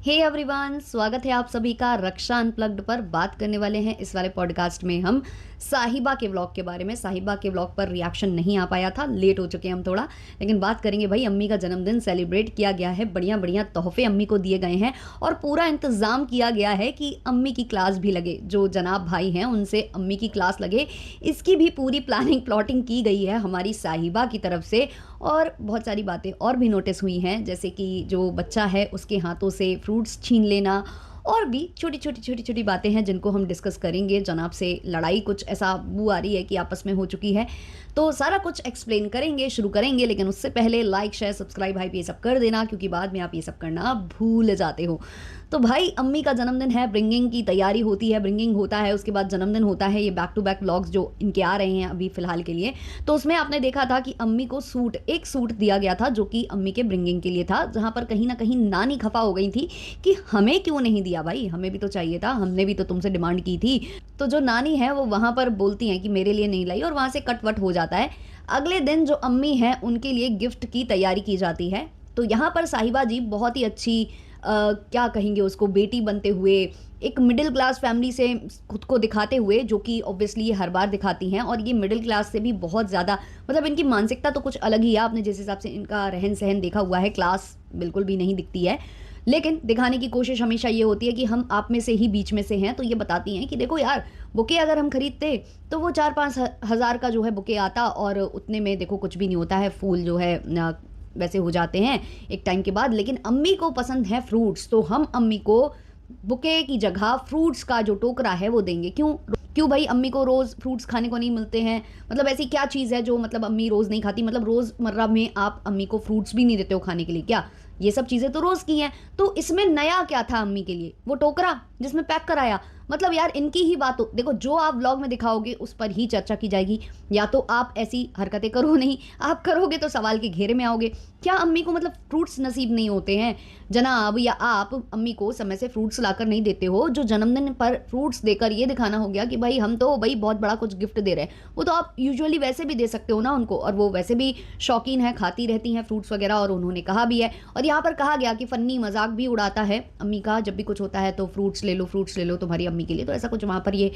Hey everyone, स्वागत है आप सभी का रक्षा अनप्लग्ड पर। बात करने वाले हैं इस वाले पॉडकास्ट में हम साहिबा के व्लॉग के बारे में। साहिबा के व्लॉग पर रिएक्शन नहीं आ पाया था, लेट हो चुके हैं हम थोड़ा, लेकिन बात करेंगे भाई। अम्मी का जन्मदिन सेलिब्रेट किया गया है, बढ़िया बढ़िया तोहफे अम्मी को दिए गए हैं और पूरा इंतज़ाम किया गया है कि अम्मी की क्लास भी लगे। जो जनाब भाई हैं उनसे अम्मी की क्लास लगे, इसकी भी पूरी प्लानिंग प्लॉटिंग की गई है हमारी साहिबा की तरफ से। और बहुत सारी बातें और भी नोटिस हुई हैं, जैसे कि जो बच्चा है उसके हाथों से फ्रूट्स छीन लेना, और भी छोटी छोटी बातें हैं जिनको हम डिस्कस करेंगे। जनाब से लड़ाई कुछ ऐसा बू आ रही है कि आपस में हो चुकी है, तो सारा कुछ एक्सप्लेन करेंगे, शुरू करेंगे। लेकिन उससे पहले लाइक शेयर सब्सक्राइब हाइप ये सब कर देना, क्योंकि बाद में आप ये सब करना भूल जाते हो। तो भाई अम्मी का जन्मदिन है, ब्रिंगिंग की तैयारी होती है, ब्रिंगिंग होता है, उसके बाद जन्मदिन होता है। ये बैक टू बैक व्लॉग्स जो इनके आ रहे हैं अभी फ़िलहाल के लिए, तो उसमें आपने देखा था कि अम्मी को एक सूट दिया गया था जो कि अम्मी के ब्रिंगिंग के लिए था, जहाँ पर कहीं ना कहीं नानी खफा हो गई थी कि हमें क्यों नहीं दिया भाई, हमें भी तो चाहिए था, हमने भी तो तुमसे डिमांड की थी। तो जो नानी है वो वहाँ पर बोलती हैं कि मेरे लिए नहीं लाई, और वहाँ से कटवट हो जाता है। अगले दिन जो अम्मी है उनके लिए गिफ्ट की तैयारी की जाती है। तो यहाँ पर साहिबा जी बहुत ही अच्छी क्या कहेंगे उसको, बेटी बनते हुए, एक मिडिल क्लास फैमिली से खुद को दिखाते हुए, जो कि ऑब्वियसली ये हर बार दिखाती हैं। और ये मिडिल क्लास से भी बहुत ज़्यादा, मतलब इनकी मानसिकता तो कुछ अलग ही है। आपने जिस हिसाब से इनका रहन सहन देखा हुआ है, क्लास बिल्कुल भी नहीं दिखती है, लेकिन दिखाने की कोशिश हमेशा ये होती है कि हम आप में से ही बीच में से हैं। तो ये बताती हैं कि देखो यार, बुके अगर हम खरीदते तो वो 4-5 हज़ार का जो है बुके आता, और उतने में देखो कुछ भी नहीं होता है, फूल जो है वैसे हो जाते हैं एक टाइम के बाद। लेकिन अम्मी को पसंद है फ्रूट्स, तो हम अम्मी को बुके की जगह फ्रूट्स का जो टोकरा है वो देंगे। क्यों भाई, अम्मी को रोज़ फ्रूट्स खाने को नहीं मिलते हैं? मतलब ऐसी क्या चीज़ है जो मतलब अम्मी रोज़ नहीं खाती? मतलब रोज़मर्रा में आप अम्मी को फ्रूट्स भी नहीं देते हो खाने के लिए क्या? ये सब चीज़ें तो रोज़ की हैं। तो इसमें नया क्या था अम्मी के लिए? वो टोकरा जिसमें पैक कराया। मतलब यार इनकी ही बात हो, देखो जो आप व्लॉग में दिखाओगे उस पर ही चर्चा की जाएगी। या तो आप ऐसी हरकतें करो नहीं, आप करोगे तो सवाल के घेरे में आओगे। क्या अम्मी को मतलब फ्रूट्स नसीब नहीं होते हैं जनाब? या आप अम्मी को समय से फ्रूट्स लाकर नहीं देते हो? जो जन्मदिन पर फ्रूट्स देकर ये दिखाना हो गया कि भाई हम तो भाई बहुत बड़ा कुछ गिफ्ट दे रहे हैं। वो तो आप यूजुअली वैसे भी दे सकते हो ना उनको, और वो वैसे भी शौकीन है, खाती रहती हैं फ्रूट्स वगैरह, और उन्होंने कहा भी है। और यहाँ पर कहा गया कि फ़न्नी मजाक भी उड़ाता है अम्मी का, जब भी कुछ होता है तो फ्रूट्स ले लो तुम्हारी अम्मी के लिए। तो ऐसा कुछ वहाँ पर ये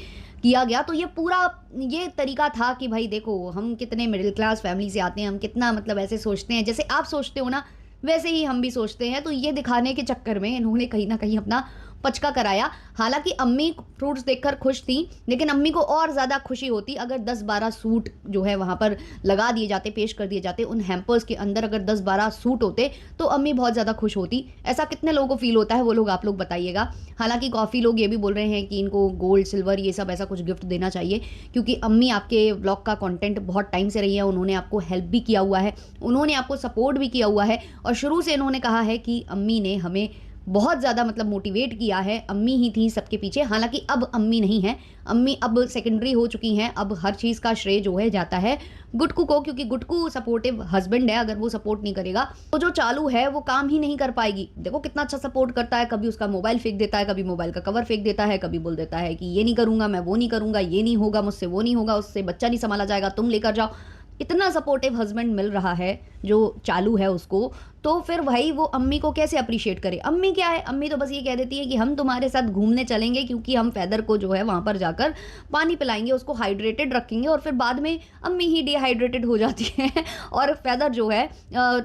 किया गया। तो ये पूरा ये तरीका था कि भाई देखो हम कितने मिडिल क्लास फैमिली से आते हैं, हम कितना मतलब ऐसे सोचते हैं, जैसे आप सोचते हो ना वैसे ही हम भी सोचते हैं। तो ये दिखाने के चक्कर में इन्होंने कहीं ना कहीं अपना पचका कराया। हालांकि अम्मी फ्रूट्स देखकर खुश थी, लेकिन अम्मी को और ज़्यादा खुशी होती अगर 10-12 सूट जो है वहाँ पर लगा दिए जाते, पेश कर दिए जाते। उन हैम्पर्स के अंदर अगर 10-12 सूट होते तो अम्मी बहुत ज़्यादा खुश होती। ऐसा कितने लोगों को फील होता है वो लोग आप लोग बताइएगा। हालांकि काफ़ी लोग ये भी बोल रहे हैं कि इनको गोल्ड सिल्वर ये सब ऐसा कुछ गिफ्ट देना चाहिए, क्योंकि अम्मी आपके व्लॉग का कंटेंट बहुत टाइम से रही है, उन्होंने आपको हेल्प भी किया हुआ है, उन्होंने आपको सपोर्ट भी किया हुआ है। और शुरू से इन्होंने कहा है कि अम्मी ने हमें बहुत ज़्यादा मतलब मोटिवेट किया है, अम्मी ही थी सबके पीछे। हालांकि अब अम्मी नहीं है, अम्मी अब सेकेंडरी हो चुकी हैं। अब हर चीज़ का श्रेय जो है जाता है गुटकू को, क्योंकि गुटकू सपोर्टिव हस्बैंड है। अगर वो सपोर्ट नहीं करेगा तो जो चालू है वो काम ही नहीं कर पाएगी। देखो कितना अच्छा सपोर्ट करता है, कभी उसका मोबाइल फेंक देता है, कभी मोबाइल का कवर फेंक देता है, कभी बोल देता है कि ये नहीं करूँगा, मैं वो नहीं करूँगा, ये नहीं होगा मुझसे, वो नहीं होगा, उससे बच्चा नहीं संभाला जाएगा, तुम लेकर जाओ। इतना सपोर्टिव हस्बैंड मिल रहा है जो चालू है उसको, तो फिर भाई वो अम्मी को कैसे अप्रिशिएट करे? अम्मी क्या है, अम्मी तो बस ये कह देती है कि हम तुम्हारे साथ घूमने चलेंगे, क्योंकि हम फैदर को जो है वहाँ पर जाकर पानी पिलाएंगे, उसको हाइड्रेटेड रखेंगे। और फिर बाद में अम्मी ही डिहाइड्रेटेड हो जाती है और फैदर जो है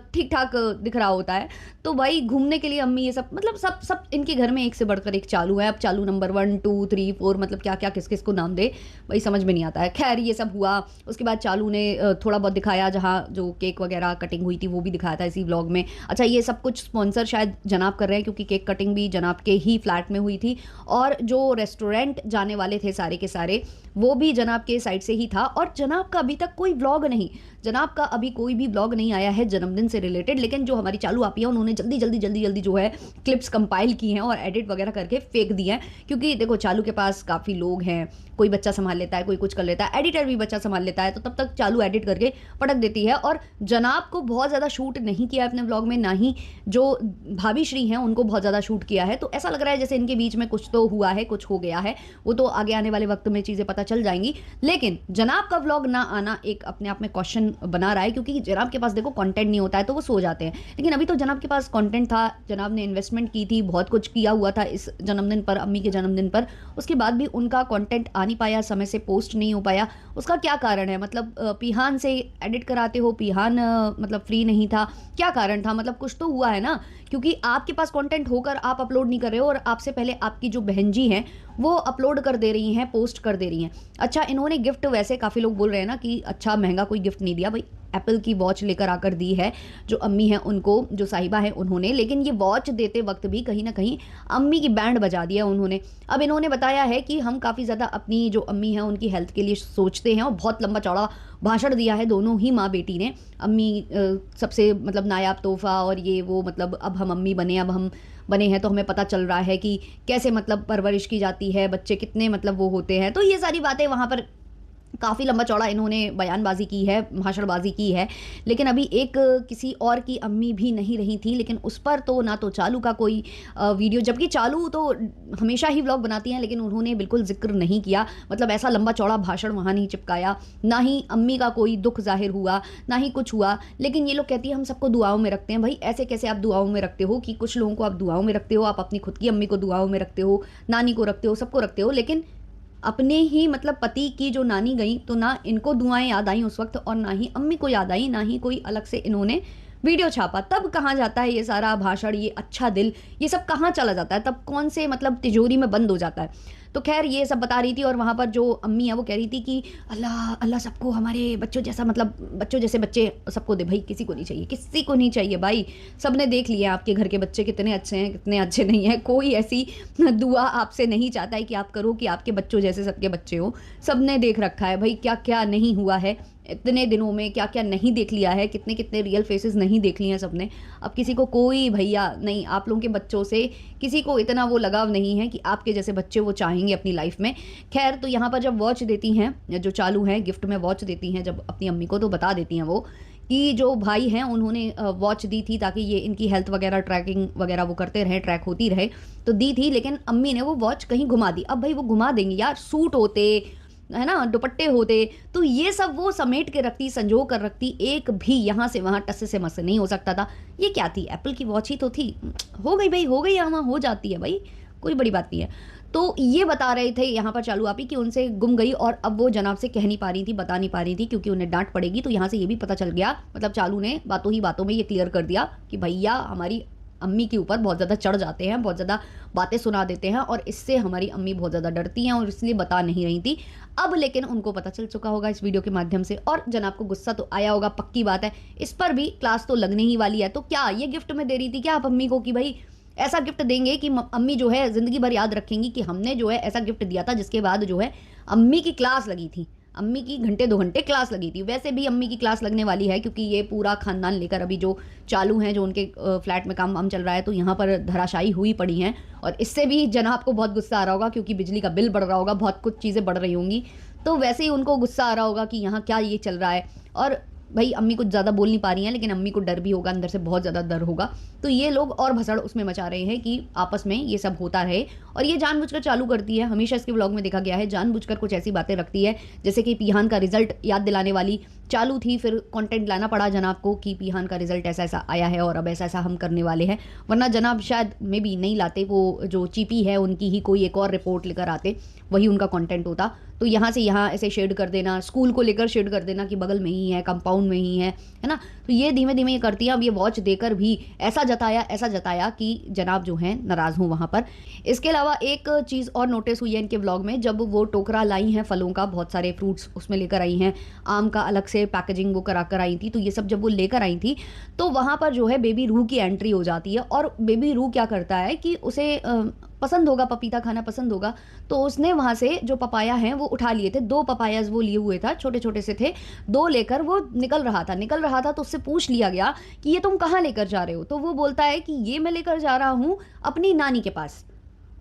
ठीक ठाक दिख रहा होता है। तो भाई घूमने के लिए अम्मी ये सब मतलब सब इनके घर में एक से बढ़कर एक चालू है। अब चालू नंबर 1 2 3 4 मतलब क्या क्या किस किस को नाम दे भाई समझ में नहीं आता है। खैर ये सब हुआ, उसके बाद चालू ने थोड़ा बहुत दिखाया, जहाँ जो केक वगैरह कटिंग हुई थी वो भी दिखाया था इसी व्लॉग में। अच्छा ये सब कुछ स्पॉन्सर शायद जनाब कर रहे हैं, क्योंकि केक कटिंग भी जनाब के ही फ्लैट में हुई थी, और जो रेस्टोरेंट जाने वाले थे सारे के सारे वो भी जनाब के साइड से ही था। और जनाब का अभी तक कोई व्लॉग नहीं, जनाब का अभी कोई भी व्लॉग नहीं आया है जन्मदिन से रिलेटेड। लेकिन जो हमारी चालू आपी है उन्होंने जल्दी जल्दी जो है क्लिप्स कंपाइल की हैं और एडिट वगैरह करके फेंक दिए हैं। क्योंकि देखो चालू के पास काफ़ी लोग हैं, कोई बच्चा संभाल लेता है, कोई कुछ कर लेता है, एडिटर भी बच्चा संभाल लेता है, तो तब तक चालू एडिट करके पटक देती है। और जनाब को बहुत ज़्यादा शूट नहीं किया अपने व्लॉग में, ना ही जो भाभी श्री हैं उनको बहुत ज़्यादा शूट किया है। तो ऐसा लग रहा है जैसे इनके बीच में कुछ तो हुआ है, कुछ हो गया है। वो तो आगे आने वाले वक्त में चीज़ें पता चल जाएंगी। लेकिन जनाब का व्लॉग ना आना एक अपने आप में क्वेश्चन बना रहा है, क्योंकि जनाब के पास देखो कंटेंट नहीं होता है तो वो सो जाते हैं। लेकिन अभी तो जनाब के पास कंटेंट था, जनाब ने इन्वेस्टमेंट की थी, बहुत कुछ किया हुआ था इस जन्मदिन पर, अम्मी के जन्मदिन पर। उसके बाद भी उनका कंटेंट आ नहीं पाया, समय से पोस्ट नहीं हो पाया। उसका क्या कारण है? मतलब पिहान से एडिट कराते हो, पिहान मतलब फ्री नहीं था, क्या कारण था? मतलब कुछ तो हुआ है ना, क्योंकि आपके पास कंटेंट होकर आप अपलोड नहीं कर रहे हो, और आपसे पहले आपकी जो बहन जी हैं वो अपलोड कर दे रही हैं, पोस्ट कर दे रही हैं। अच्छा, इन्होंने गिफ्ट, वैसे काफ़ी लोग बोल रहे हैं ना कि अच्छा महंगा कोई गिफ्ट नहीं दिया भाई, एप्पल की वॉच लेकर आकर दी है जो अम्मी हैं उनको, जो साहिबा है उन्होंने। लेकिन ये वॉच देते वक्त भी कहीं ना कहीं अम्मी की बैंड बजा दिया उन्होंने। अब इन्होंने बताया है कि हम काफ़ी ज़्यादा अपनी जो अम्मी हैं उनकी हेल्थ के लिए सोचते हैं, और बहुत लंबा चौड़ा भाषण दिया है दोनों ही माँ बेटी ने। अम्मी सबसे मतलब नायाब तोहफा और ये वो, मतलब अब हम अम्मी बने, अब हम बने हैं तो हमें पता चल रहा है कि कैसे मतलब परवरिश की जाती है, बच्चे कितने मतलब वो होते हैं। तो ये सारी बातें वहाँ पर काफ़ी लंबा चौड़ा इन्होंने बयानबाजी की है, भाषणबाजी की है। लेकिन अभी एक किसी और की अम्मी भी नहीं रही थी, लेकिन उस पर तो ना तो चालू का कोई वीडियो, जबकि चालू तो हमेशा ही व्लॉग बनाती हैं, लेकिन उन्होंने बिल्कुल जिक्र नहीं किया। मतलब ऐसा लंबा चौड़ा भाषण वहाँ नहीं चिपकाया, ना ही अम्मी का कोई दुख जाहिर हुआ, ना ही कुछ हुआ। लेकिन ये लोग कहती है हम सबको दुआओं में रखते हैं। भाई ऐसे कैसे आप दुआओं में रखते हो कि कुछ लोगों को आप दुआओं में रखते हो, आप अपनी खुद की अम्मी को दुआओं में रखते हो, नानी को रखते हो, सबको रखते हो, लेकिन अपने ही मतलब पति की जो नानी गई तो ना इनको दुआएं याद आई उस वक्त, और ना ही अम्मी को याद आई, ना ही कोई अलग से इन्होंने वीडियो छापा। तब कहाँ जाता है ये सारा भाषण, ये अच्छा दिल, ये सब कहाँ चला जाता है? तब कौन से मतलब तिजोरी में बंद हो जाता है? तो खैर ये सब बता रही थी, और वहाँ पर जो अम्मी है वो कह रही थी कि अल्लाह अल्लाह सबको हमारे बच्चों जैसा, मतलब बच्चों जैसे बच्चे सबको दे। भाई किसी को नहीं चाहिए, किसी को नहीं चाहिए भाई। सब ने देख लिया आपके घर के बच्चे कितने अच्छे हैं, कितने अच्छे नहीं हैं। कोई ऐसी दुआ आपसे नहीं चाहता है कि आप करो कि आपके बच्चों जैसे सबके बच्चे हो। सब ने देख रखा है भाई क्या क्या नहीं हुआ है इतने दिनों में, क्या क्या नहीं देख लिया है, कितने कितने रियल फेसेस नहीं देख लिए हैं सबने। अब किसी को कोई भैया नहीं, आप लोगों के बच्चों से किसी को इतना वो लगाव नहीं है कि आपके जैसे बच्चे वो चाहेंगे अपनी लाइफ में। खैर, तो यहाँ पर जब वॉच देती हैं, जो चालू हैं गिफ्ट में वॉच देती हैं जब अपनी अम्मी को, तो बता देती हैं वो कि जो भाई हैं उन्होंने वॉच दी थी ताकि ये इनकी हेल्थ वगैरह ट्रैकिंग वगैरह वो करते रहे, ट्रैक होती रहे, तो दी थी। लेकिन अम्मी ने वो वॉच कहीं घुमा दी। अब भाई वो घुमा देंगी यार, सूट होते है ना, दुपट्टे होते, तो ये सब वो समेट के रखती, संजो कर रखती, एक भी यहाँ से वहाँ टस से मस नहीं हो सकता था। ये क्या थी? एप्पल की वॉच ही तो थी। हो गई भाई, हो गई, यहाँ हो जाती है भाई, कोई बड़ी बात नहीं है। तो ये बता रहे थे यहाँ पर चालू आपी कि उनसे गुम गई, और अब वो जनाब से कह नहीं पा रही थी, बता नहीं पा रही थी, क्योंकि उन्हें डांट पड़ेगी। तो यहाँ से ये भी पता चल गया, मतलब चालू ने बातों ही बातों में ये क्लियर कर दिया कि भैया हमारी अम्मी के ऊपर बहुत ज़्यादा चढ़ जाते हैं, बहुत ज़्यादा बातें सुना देते हैं, और इससे हमारी अम्मी बहुत ज़्यादा डरती हैं और इसलिए बता नहीं रही थी। अब लेकिन उनको पता चल चुका होगा इस वीडियो के माध्यम से, और जनाब को गुस्सा तो आया होगा, पक्की बात है। इस पर भी क्लास तो लगने ही वाली है। तो क्या ये गिफ्ट में दे रही थी क्या आप अम्मी को कि भाई ऐसा गिफ्ट देंगे कि अम्मी जो है ज़िंदगी भर याद रखेंगी कि हमने जो है ऐसा गिफ्ट दिया था जिसके बाद जो है अम्मी की क्लास लगी थी, अम्मी की घंटे 2 घंटे क्लास लगी थी। वैसे भी अम्मी की क्लास लगने वाली है, क्योंकि ये पूरा खानदान लेकर अभी जो चालू हैं, जो उनके फ्लैट में काम चल रहा है, तो यहाँ पर धराशायी हुई पड़ी हैं। और इससे भी जनाब को बहुत गुस्सा आ रहा होगा, क्योंकि बिजली का बिल बढ़ रहा होगा, बहुत कुछ चीज़ें बढ़ रही होंगी, तो वैसे ही उनको गुस्सा आ रहा होगा कि यहाँ क्या ये चल रहा है। और भाई अम्मी कुछ ज़्यादा बोल नहीं पा रही हैं, लेकिन अम्मी को डर भी होगा, अंदर से बहुत ज़्यादा डर होगा। तो ये लोग और भसड़ उसमें मचा रहे हैं कि आपस में ये सब होता रहे, और ये जानबूझकर चालू करती है। हमेशा इसके व्लॉग में देखा गया है जानबूझकर कुछ ऐसी बातें रखती है, जैसे कि पिहान का रिजल्ट याद दिलाने वाली चालू थी, फिर कंटेंट लाना पड़ा जनाब को कि पिहान का रिजल्ट ऐसा ऐसा आया है और अब ऐसा ऐसा हम करने वाले हैं, वरना जनाब शायद में भी नहीं लाते, वो जो चीपी है उनकी ही कोई एक और रिपोर्ट लेकर आते, वही उनका कंटेंट होता। तो यहाँ से यहाँ ऐसे शेड कर देना, स्कूल को लेकर शेड कर देना कि बगल में ही है, कंपाउंड में ही है ना। तो ये धीमे धीमे ये करती है। अब ये वॉच देकर भी ऐसा जताया कि जनाब जो हैं नाराज़ हों वहाँ पर। इसके अलावा एक चीज़ और नोटिस हुई है इनके व्लॉग में, जब वो टोकरा लाई हैं फलों का, बहुत सारे फ्रूट्स उसमें लेकर आई हैं, आम का अलग से पैकेजिंग वो करा कर आई थी, तो ये सब जब वो लेकर आई थी तो वहाँ पर जो है बेबी रूह की एंट्री हो जाती है। और बेबी रूह क्या करता है कि उसे पसंद होगा, पपीता खाना पसंद होगा, तो उसने वहाँ से जो पपाया हैं वो उठा लिए थे, 2 पपायाज वो लिए हुए था, छोटे छोटे से थे, 2 लेकर वो निकल रहा था। तो उससे पूछ लिया गया कि ये तुम कहाँ लेकर जा रहे हो? तो वो बोलता है कि ये मैं लेकर जा रहा हूँ अपनी नानी के पास।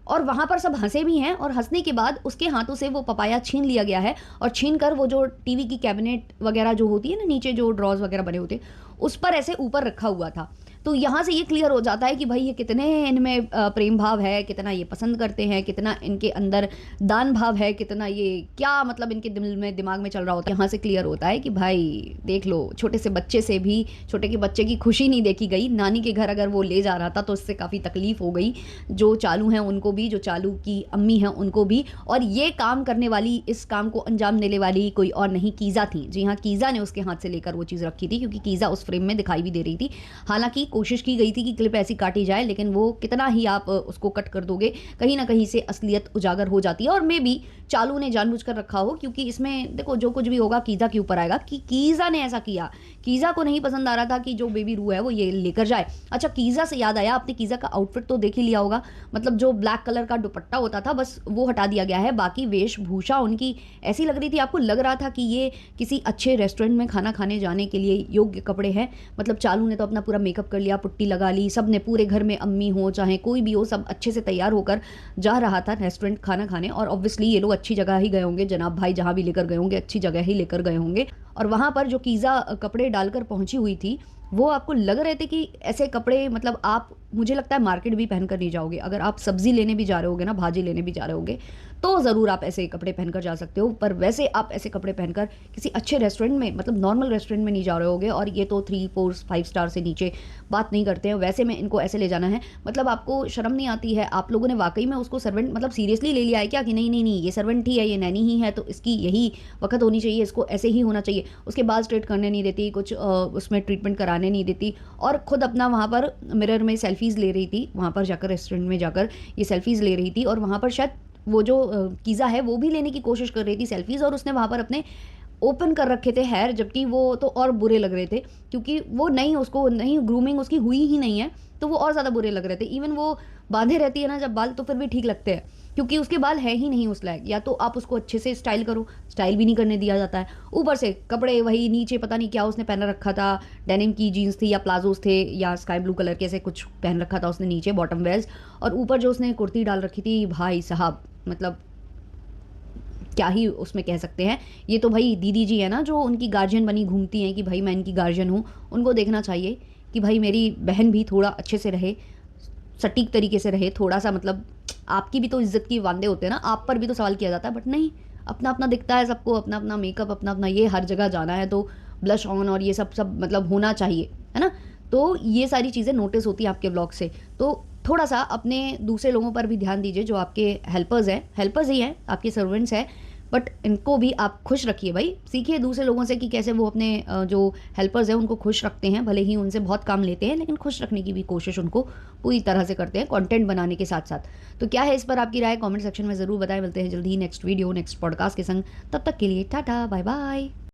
और वहाँ पर सब हंसे भी हैं, और हंसने के बाद उसके हाथों से वो पपाया छीन लिया गया है, और छीन कर वो जो टीवी की कैबिनेट वगैरह जो होती है ना, नीचे जो ड्रॉज वगैरह बने होते, उस पर ऐसे ऊपर रखा हुआ था। तो यहाँ से ये क्लियर हो जाता है कि भाई ये कितने इनमें प्रेम भाव है, कितना ये पसंद करते हैं, कितना इनके अंदर दान भाव है, कितना ये क्या मतलब इनके दिल में दिमाग में चल रहा होता है। यहाँ से क्लियर होता है कि भाई देख लो, छोटे से बच्चे से भी छोटे के बच्चे की खुशी नहीं देखी गई। नानी के घर अगर वो ले जा रहा था तो इससे काफ़ी तकलीफ हो गई, जो चालू हैं उनको भी, जो चालू की अम्मी हैं उनको भी। और ये काम करने वाली, इस काम को अंजाम देने वाली कोई और नहीं, कीज़ा थी। जी हाँ, कीज़ा ने उसके हाथ से लेकर वो चीज़ रखी थी, क्योंकि कीज़ा उस फ्रेम में दिखाई भी दे रही थी। हालांकि कोशिश की गई थी कि क्लिप ऐसी काटी जाए, लेकिन वो कितना ही आप उसको कट कर दोगे, कहीं ना कहीं से असलियत उजागर हो जाती है। और मे बी चालू ने जानबूझकर रखा हो, क्योंकि इसमें देखो जो कुछ भी होगा कीज़ा के ऊपर आएगा कि कीज़ा ने ऐसा किया। कीज़ा को नहीं पसंद आ रहा था कि जो बेबी रू है वो ये लेकर जाए। अच्छा, कीज़ा से याद आया, आपने कीज़ा का आउटफिट तो देख ही लिया होगा। मतलब जो ब्लैक कलर का दुपट्टा होता था बस वो हटा दिया गया है, बाकी वेशभूषा उनकी ऐसी लग रही थी, आपको लग रहा था कि ये किसी अच्छे रेस्टोरेंट में खाना खाने जाने के लिए योग्य कपड़े हैं। मतलब चालू ने तो अपना पूरा मेकअप कर लिया, पुट्टी लगा ली, सब ने, पूरे घर में अम्मी हो चाहे कोई भी हो, सब अच्छे से तैयार होकर जा रहा था रेस्टोरेंट खाना खाने। और ऑब्वियसली ये लोग अच्छी जगह ही गए होंगे, जनाब भाई जहाँ भी लेकर गए होंगे अच्छी जगह ही लेकर गए होंगे। और वहाँ पर जो कीज़ा कपड़े डालकर पहुंची हुई थी, वो आपको लग रहे थे कि ऐसे कपड़े, मतलब आप, मुझे लगता है मार्केट भी पहनकर नहीं जाओगे। अगर आप सब्जी लेने भी जा रहे होगे ना, भाजी लेने भी जा रहे होगे, तो ज़रूर आप ऐसे कपड़े पहनकर जा सकते हो। पर वैसे आप ऐसे कपड़े पहनकर किसी अच्छे रेस्टोरेंट में, मतलब नॉर्मल रेस्टोरेंट में नहीं जा रहे होगे। और ये तो 3, 4, 5 स्टार से नीचे बात नहीं करते हैं, वैसे में इनको ऐसे ले जाना है। मतलब आपको शर्म नहीं आती है? आप लोगों ने वाकई में उसको सर्वेंट मतलब सीरियसली ले लिया है क्या, कि नहीं नहीं नहीं ये सर्वेंट ही है, ये नैनी ही है, तो इसकी यही वक्त होनी चाहिए, इसको ऐसे ही होना चाहिए। उसके बाल स्ट्रेट करने नहीं देती, कुछ उसमें ट्रीटमेंट कराने नहीं देती, और खुद अपना वहाँ पर मिरर में सेल्फीज़ ले रही थी। वहाँ पर जाकर रेस्टोरेंट में जाकर ये सेल्फीज़ ले रही थी, और वहाँ पर शायद वो जो कीज़ा है वो भी लेने की कोशिश कर रही थी सेल्फीज़, और उसने वहाँ पर अपने ओपन कर रखे थे हेयर, जबकि वो तो और बुरे लग रहे थे, क्योंकि वो नहीं, उसको नहीं, ग्रूमिंग उसकी हुई ही नहीं है, तो वो और ज़्यादा बुरे लग रहे थे। इवन वो बांधे रहती है ना जब बाल, तो फिर भी ठीक लगते हैं, क्योंकि उसके बाल है ही नहीं उस लायक। या तो आप उसको अच्छे से स्टाइल करो, स्टाइल भी नहीं करने दिया जाता है। ऊपर से कपड़े वही, नीचे पता नहीं क्या उसने पहन रखा था, डेनिम की जीन्स थी या प्लाजोस थे या स्काई ब्लू कलर के ऐसे कुछ पहन रखा था उसने नीचे, बॉटम वेयर्स। और ऊपर जो उसने कुर्ती डाल रखी थी, भाई साहब मतलब क्या ही उसमें कह सकते हैं। ये तो भाई दीदी जी है ना, जो उनकी गार्जियन बनी घूमती हैं कि भाई मैं इनकी गार्जियन हूँ, उनको देखना चाहिए कि भाई मेरी बहन भी थोड़ा अच्छे से रहे, सटीक तरीके से रहे, थोड़ा सा मतलब आपकी भी तो इज्जत की वांदे होते हैं ना, आप पर भी तो सवाल किया जाता है। बट नहीं, अपना अपना दिखता है सबको, अपना अपना मेकअप, अपना अपना ये, हर जगह जाना है तो ब्लश ऑन और ये सब सब मतलब होना चाहिए, है ना। तो ये सारी चीज़ें नोटिस होती हैं आपके ब्लॉग से। तो थोड़ा सा अपने दूसरे लोगों पर भी ध्यान दीजिए, जो आपके हेल्पर्स हैं, हेल्पर्स ही हैं, आपके सर्वेंट्स हैं, बट इनको भी आप खुश रखिए भाई। सीखिए दूसरे लोगों से कि कैसे वो अपने जो हेल्पर्स हैं उनको खुश रखते हैं। भले ही उनसे बहुत काम लेते हैं, लेकिन खुश रखने की भी कोशिश उनको पूरी तरह से करते हैं, कंटेंट बनाने के साथ साथ। तो क्या है इस पर आपकी राय, कमेंट सेक्शन में ज़रूर बताएं। मिलते हैं जल्दी ही नेक्स्ट वीडियो, नेक्स्ट पॉडकास्ट के संग। तब तक के लिए टाटा, बाय बाय।